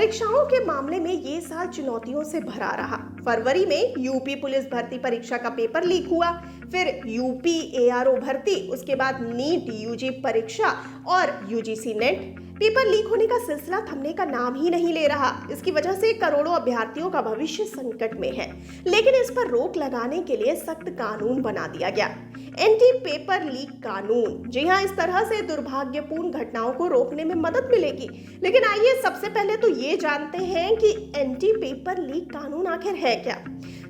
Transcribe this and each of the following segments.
परीक्षाओं के मामले में ये साल चुनौतियों से भरा रहा। फरवरी में यूपी पुलिस भर्ती परीक्षा का पेपर लीक हुआ, फिर यूपी एआरओ भर्ती, उसके बाद नीट यूजी परीक्षा और यूजीसी नेट। पेपर लीक होने का सिलसिला थमने का नाम ही नहीं ले रहा। इसकी वजह से करोड़ों अभ्यर्थियों का भविष्य संकट में है। लेकिन इस पर रोक लगाने के लिए सख्त कानून बना दिया गया, एंटी पेपर लीक कानून। जी हाँ, इस तरह से दुर्भाग्यपूर्ण घटनाओं को रोकने में मदद मिलेगी। लेकिन आइए सबसे पहले तो ये जानते हैं कि एंटी पेपर लीक कानून आखिर है क्या।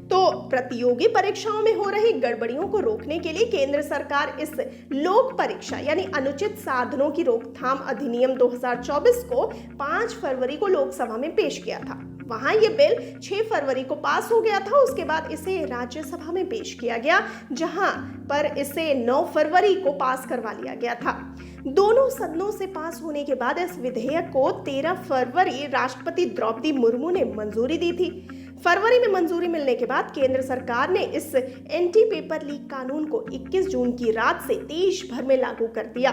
तो प्रतियोगी परीक्षाओं में हो रही गड़बड़ियों को रोकने के लिए केंद्र सरकार इस लोक परीक्षा यानी अनुचित साधनों की रोकथाम अधिनियम 2024 को 5 फरवरी को लोकसभा में पेश किया था। वहां ये बिल 6 फरवरी को पास हो गया था। उसके बाद इसे राज्यसभा में पेश किया गया, जहां पर इसे 9 फरवरी को पास करवा लिया गया था। दोनों सदनों से पास होने के बाद इस विधेयक को 13 फरवरी राष्ट्रपति द्रौपदी मुर्मू ने मंजूरी दी थी। फरवरी में मंजूरी मिलने के बाद केंद्र सरकार ने इस एंटी पेपर लीक कानून को 21 जून की रात से देश भर में लागू कर दिया।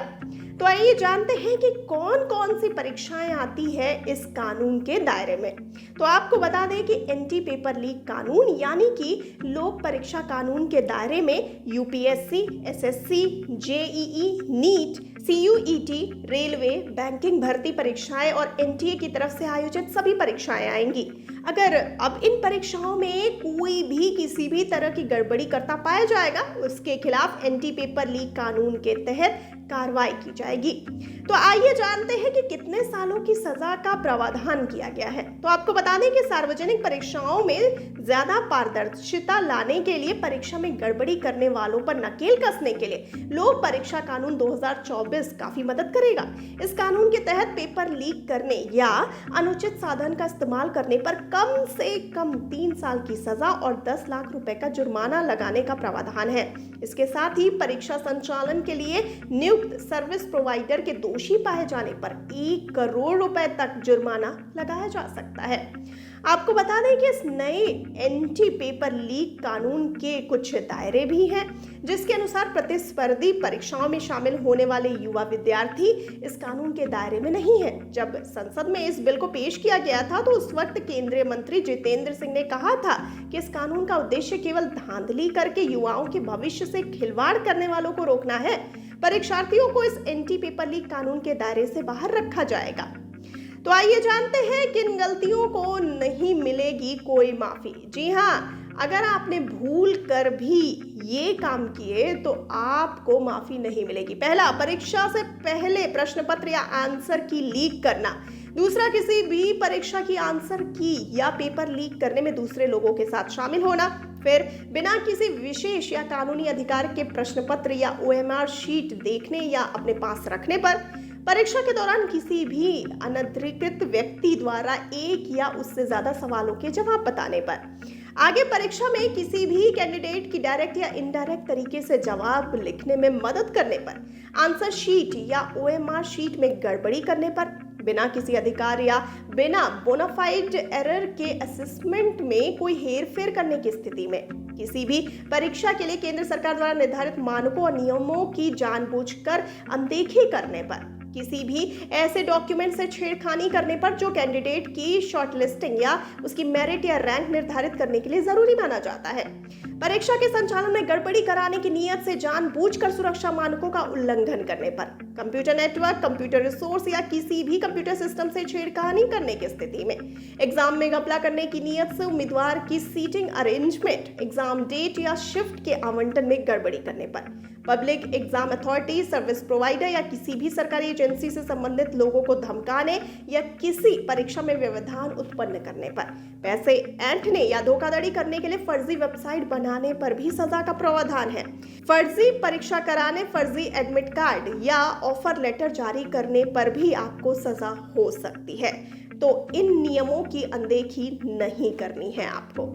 तो आइए जानते हैं कि कौन कौन सी परीक्षाएं आती है इस कानून के दायरे में। तो आपको बता दें कि एंटी पेपर लीक कानून यानी कि लोक परीक्षा कानून के दायरे में UPSC, SSC, JEE, NEET, CUET, railway, banking भर्ती परीक्षाएं और एनटीए की तरफ से आयोजित सभी परीक्षाएं आएंगी। अगर अब इन परीक्षाओं में कोई भी किसी भी तरह की गड़बड़ी करता पाया जाएगा, उसके खिलाफ एंटी पेपर लीक कानून के तहत कार्रवाई की जाएगी। तो आइए जानते हैं कि कितने सालों की सजा का प्रावधान किया गया है। तो आपको बता दें कि सार्वजनिक परीक्षाओं में ज्यादा पारदर्शिता लाने के लिए परीक्षा में गड़बड़ी करने वालों पर नकेल कसने के लिए लोक परीक्षा कानून 2024 काफी मदद करेगा। इस कानून के तहत पेपर लीक करने या अनुचित साधन का इस्तेमाल करने पर कम से कम 3 साल की सजा और 10 लाख रुपए का जुर्माना लगाने का प्रावधान है। इसके साथ ही परीक्षा संचालन के लिए नियुक्त सर्विस प्रोवाइडर के दोषी पाए जाने पर 1 करोड़ रुपए तक जुर्माना लगाया जा सकता है। आपको बता दें कि इस नए एंटी पेपर लीक कानून के कुछ दायरे भी हैं, जिसके अनुसार प्रतिस्पर्धी परीक्षाओं में शामिल होने वाले युवा विद्यार्थी इस कानून के दायरे में नहीं है। जब संसद में इस बिल को पेश किया गया था तो उस वक्त केंद्रीय मंत्री जितेंद्र सिंह ने कहा था कि इस कानून का उद्देश्य केवल धांधली करके युवाओं के भविष्य से खिलवाड़ करने वालों को रोकना है। परीक्षार्थियों को इस एंटी पेपर लीक कानून के दायरे से बाहर रखा जाएगा। तो आइए जानते हैं किन गलतियों को नहीं मिलेगी कोई माफी। जी हाँ, अगर आपने भूल कर भी ये काम किए तो आपको माफी नहीं मिलेगी। पहला, परीक्षा से पहले प्रश्न पत्र या आंसर की लीक करना। दूसरा, किसी भी परीक्षा की आंसर की या पेपर लीक करने में दूसरे लोगों के साथ शामिल होना। फिर, बिना किसी विशेष या कानूनी अधिकार के प्रश्न पत्र या ओएमआर शीट देखने या अपने पास रखने पर। परीक्षा के दौरान किसी भी अनधिकृत व्यक्ति द्वारा एक या उससे ज्यादा सवालों के जवाब बताने पर। आगे, परीक्षा में किसी भी कैंडिडेट की डायरेक्ट या इनडायरेक्ट तरीके से जवाब लिखने में मदद करने पर। आंसर शीट या ओएमआर शीट में गड़बड़ी करने पर। बिना किसी अधिकार या बिना बोनाफाइड एरर के असेसमेंट में कोई हेरफेर करने की स्थिति में। किसी भी परीक्षा के लिए केंद्र सरकार द्वारा निर्धारित मानकों और नियमों की जानबूझकर अनदेखी करने पर। किसी भी ऐसे डॉक्यूमेंट से छेड़खानी करने पर जो कैंडिडेट की शॉर्टलिस्टिंग या उसकी मेरिट या रैंक निर्धारित करने के लिए जरूरी माना जाता है। परीक्षा के संचालन में गड़बड़ी कराने की नीयत से जानबूझकर सुरक्षा मानकों का उल्लंघन करने पर। कंप्यूटर नेटवर्क, कंप्यूटर रिसोर्स या किसी भी कंप्यूटर सिस्टम से छेड़खानी करने की स्थिति में। एग्जाम में घपला करने की नीयत से उम्मीदवार की सीटिंग अरेंजमेंट, एग्जाम डेट या शिफ्ट के आवंटन में गड़बड़ी करने पर। Public exam authority, service provider या किसी भी सरकारी एजेंसी से संबंधित लोगों को धमकाने या किसी परीक्षा में व्यवधान उत्पन्न करने पर। पैसे ऐंठने या धोखाधड़ी करने के लिए फर्जी वेबसाइट बनाने पर भी सजा का प्रावधान है। फर्जी परीक्षा कराने, फर्जी एडमिट कार्ड या ऑफर लेटर जारी करने पर भी आपको सजा हो सकती है। तो इन नियमों की अनदेखी नहीं करनी है आपको।